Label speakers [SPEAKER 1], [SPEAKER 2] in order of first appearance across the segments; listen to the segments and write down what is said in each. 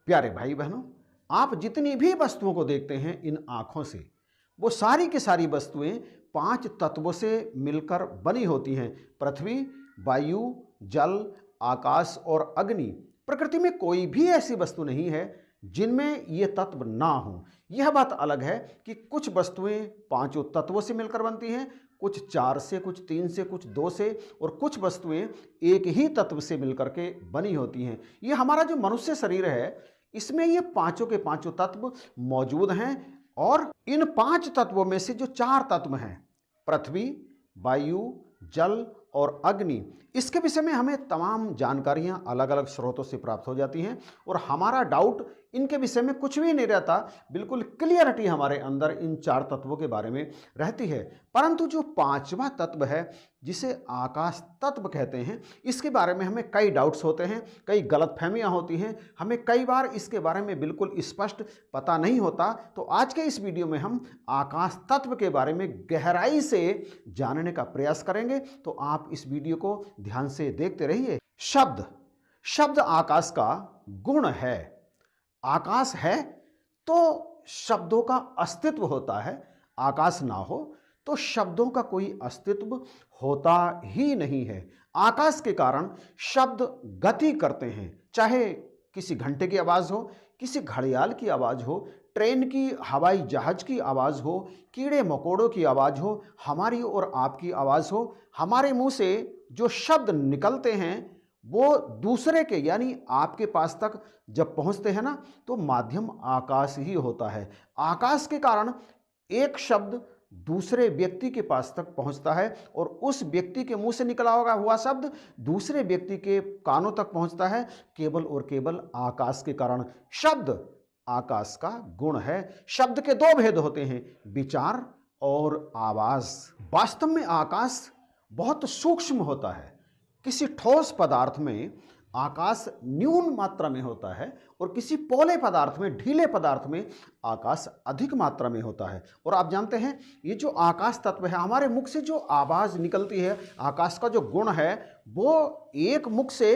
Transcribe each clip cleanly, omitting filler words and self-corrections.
[SPEAKER 1] प्यारे भाई बहनों, आप जितनी भी वस्तुओं को देखते हैं इन आँखों से, वो सारी की सारी वस्तुएं 5 तत्वों से मिलकर बनी होती हैं। पृथ्वी, वायु, जल, आकाश और अग्नि। प्रकृति में कोई भी ऐसी वस्तु नहीं है जिनमें ये तत्व ना हो। यह बात अलग है कि कुछ वस्तुएं 5 तत्वों से मिलकर बनती हैं, कुछ 4 से, कुछ 3 से, कुछ 2 से, और कुछ वस्तुएं एक ही तत्व से मिलकर के बनी होती हैं। ये हमारा जो मनुष्य शरीर है, इसमें ये 5 के 5 तत्व मौजूद हैं। और इन 5 तत्वों में से जो 4 तत्व हैं, पृथ्वी, वायु, जल और अग्नि, इसके विषय में हमें तमाम जानकारियां अलग अलग स्रोतों से प्राप्त हो जाती हैं और हमारा डाउट इनके विषय में कुछ भी नहीं रहता। बिल्कुल क्लियरिटी हमारे अंदर इन 4 तत्वों के बारे में रहती है। परंतु जो 5वां तत्व है, जिसे आकाश तत्व कहते हैं, इसके बारे में हमें कई डाउट्स होते हैं, कई गलतफहमियां होती हैं, हमें कई बार इसके बारे में बिल्कुल स्पष्ट पता नहीं होता। तो आज के इस वीडियो में हम आकाश तत्व के बारे में गहराई से जानने का प्रयास करेंगे। तो आप इस वीडियो को ध्यान से देखते रहिए। शब्द आकाश का गुण है। आकाश है तो शब्दों का अस्तित्व होता है। आकाश ना हो तो शब्दों का कोई अस्तित्व होता ही नहीं है। आकाश के कारण शब्द गति करते हैं, चाहे किसी घंटे की आवाज़ हो, किसी घड़ियाल की आवाज़ हो, ट्रेन की, हवाई जहाज की आवाज़ हो, कीड़े मकोड़ों की आवाज़ हो, हमारी और आपकी आवाज़ हो। हमारे मुंह से जो शब्द निकलते हैं वो दूसरे के यानी आपके पास तक जब पहुंचते हैं ना, तो माध्यम आकाश ही होता है। आकाश के कारण एक शब्द दूसरे व्यक्ति के पास तक पहुंचता है और उस व्यक्ति के मुंह से निकला होगा हुआ शब्द दूसरे व्यक्ति के कानों तक पहुंचता है, केवल और केवल आकाश के कारण। शब्द आकाश का गुण है। शब्द के 2 भेद होते हैं, विचार और आवाज। वास्तव में आकाश बहुत सूक्ष्म होता है। किसी ठोस पदार्थ में आकाश न्यून मात्रा में होता है और किसी पोले पदार्थ में, ढीले पदार्थ में आकाश अधिक मात्रा में होता है। और आप जानते हैं, ये जो आकाश तत्व है, हमारे मुख से जो आवाज़ निकलती है, आकाश का जो गुण है, वो एक मुख से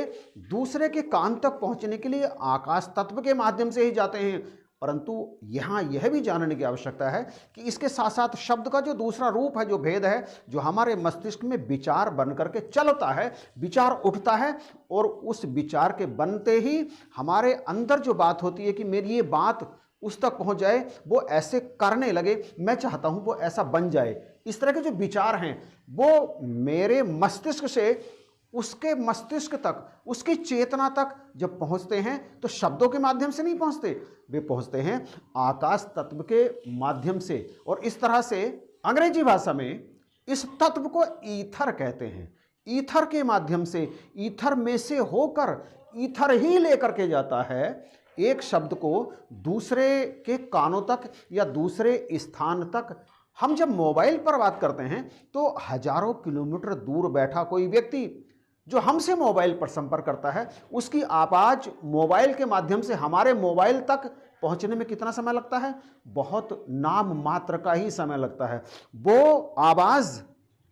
[SPEAKER 1] दूसरे के कान तक पहुंचने के लिए आकाश तत्व के माध्यम से ही जाते हैं। परंतु यहाँ यह भी जानने की आवश्यकता है कि इसके साथ साथ शब्द का जो दूसरा रूप है, जो भेद है, जो हमारे मस्तिष्क में विचार बन करके चलता है, विचार उठता है और उस विचार के बनते ही हमारे अंदर जो बात होती है कि मेरी ये बात उस तक पहुँच जाए, वो ऐसे करने लगे, मैं चाहता हूँ वो ऐसा बन जाए। इस तरह के जो विचार हैं वो मेरे मस्तिष्क से उसके मस्तिष्क तक, उसकी चेतना तक जब पहुंचते हैं तो शब्दों के माध्यम से नहीं पहुंचते, वे पहुंचते हैं आकाश तत्व के माध्यम से। और इस तरह से अंग्रेजी भाषा में इस तत्व को ईथर कहते हैं। ईथर के माध्यम से, ईथर में से होकर ईथर ही लेकर के जाता है एक शब्द को दूसरे के कानों तक या दूसरे स्थान तक। हम जब मोबाइल पर बात करते हैं तो हजारों किलोमीटर दूर बैठा कोई व्यक्ति जो हमसे मोबाइल पर संपर्क करता है, उसकी आवाज़ मोबाइल के माध्यम से हमारे मोबाइल तक पहुंचने में कितना समय लगता है? बहुत नाम मात्र का ही समय लगता है। वो आवाज़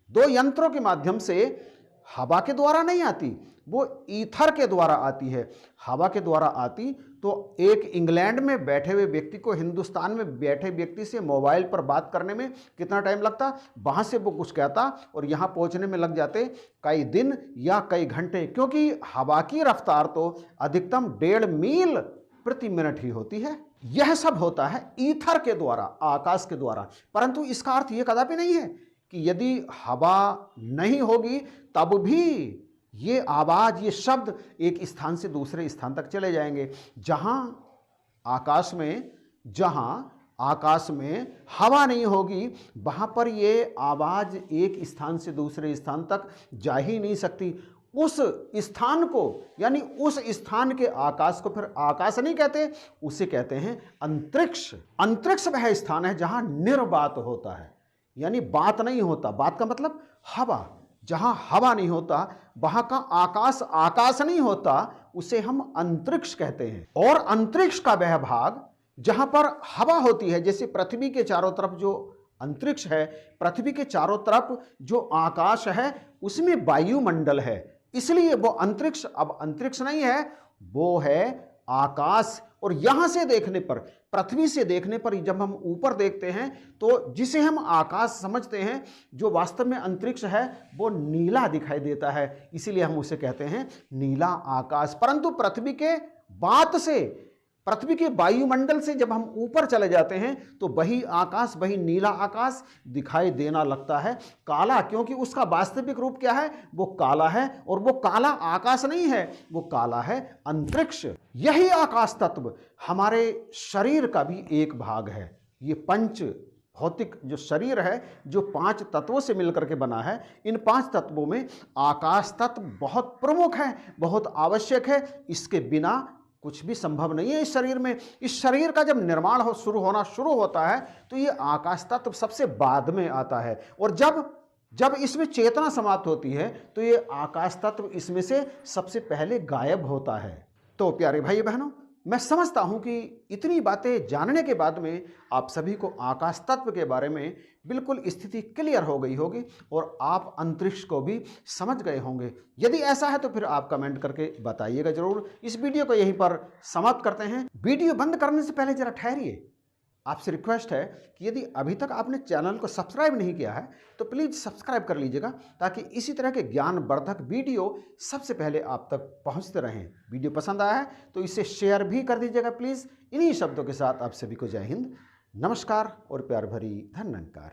[SPEAKER 1] 2 यंत्रों के माध्यम से हवा के द्वारा नहीं आती, वो ईथर के द्वारा आती है। हवा के द्वारा आती तो एक इंग्लैंड में बैठे हुए व्यक्ति को हिंदुस्तान में बैठे व्यक्ति से मोबाइल पर बात करने में कितना टाइम लगता? वहाँ से वो कुछ कहता और यहाँ पहुँचने में लग जाते कई दिन या कई घंटे, क्योंकि हवा की रफ्तार तो अधिकतम 1.5 मील प्रति मिनट ही होती है। यह सब होता है ईथर के द्वारा, आकाश के द्वारा। परंतु इसका अर्थ ये कदापि नहीं है कि यदि हवा नहीं होगी तब भी ये आवाज़, ये शब्द एक स्थान से दूसरे स्थान तक चले जाएंगे। जहाँ आकाश में हवा नहीं होगी, वहाँ पर ये आवाज़ एक स्थान से दूसरे स्थान तक जा ही नहीं सकती। उस स्थान को, यानी उस स्थान के आकाश को फिर आकाश नहीं कहते, उसे कहते हैं अंतरिक्ष। अंतरिक्ष वह स्थान है जहाँ निर्वात होता है, यानी बात नहीं होता। बात का मतलब हवा। जहाँ हवा नहीं होता वहाँ का आकाश नहीं होता, उसे हम अंतरिक्ष कहते हैं। और अंतरिक्ष का वह भाग जहाँ पर हवा होती है, जैसे पृथ्वी के चारों तरफ जो अंतरिक्ष है, पृथ्वी के चारों तरफ जो आकाश है उसमें वायुमंडल है, इसलिए वो अंतरिक्ष अब अंतरिक्ष नहीं है, वो है आकाश, और यहाँ से देखने पर, पृथ्वी से देखने पर, जब हम ऊपर देखते हैं तो जिसे हम आकाश समझते हैं, जो वास्तव में अंतरिक्ष है, वो नीला दिखाई देता है, इसीलिए हम उसे कहते हैं नीला आकाश। परंतु पृथ्वी के बात से, पृथ्वी के वायुमंडल से जब हम ऊपर चले जाते हैं तो वही आकाश, वही नीला आकाश दिखाई देना लगता है काला, क्योंकि उसका वास्तविक रूप क्या है, वो काला है। और वो काला आकाश नहीं है, वो काला है अंतरिक्ष। यही आकाश तत्व हमारे शरीर का भी एक भाग है। ये पंच भौतिक जो शरीर है, जो 5 तत्वों से मिलकर के बना है, इन 5 तत्वों में आकाश तत्व बहुत प्रमुख है, बहुत आवश्यक है। इसके बिना कुछ भी संभव नहीं है इस शरीर में। इस शरीर का जब निर्माण शुरू होता है तो ये आकाश तत्व सबसे बाद में आता है, और जब इसमें चेतना समाप्त होती है तो ये आकाश तत्व इसमें से सबसे पहले गायब होता है। तो प्यारे भाई बहनों, मैं समझता हूं कि इतनी बातें जानने के बाद में आप सभी को आकाश तत्व के बारे में बिल्कुल स्थिति क्लियर हो गई होगी और आप अंतरिक्ष को भी समझ गए होंगे। यदि ऐसा है तो फिर आप कमेंट करके बताइएगा जरूर। इस वीडियो को यहीं पर समाप्त करते हैं। वीडियो बंद करने से पहले जरा ठहरिए, आपसे रिक्वेस्ट है कि यदि अभी तक आपने चैनल को सब्सक्राइब नहीं किया है तो प्लीज़ सब्सक्राइब कर लीजिएगा, ताकि इसी तरह के ज्ञानवर्धक वीडियो सबसे पहले आप तक पहुंचते रहें। वीडियो पसंद आया है तो इसे शेयर भी कर दीजिएगा प्लीज़। इन्हीं शब्दों के साथ आप सभी को जय हिंद, नमस्कार और प्यार भरी धन्यवाद।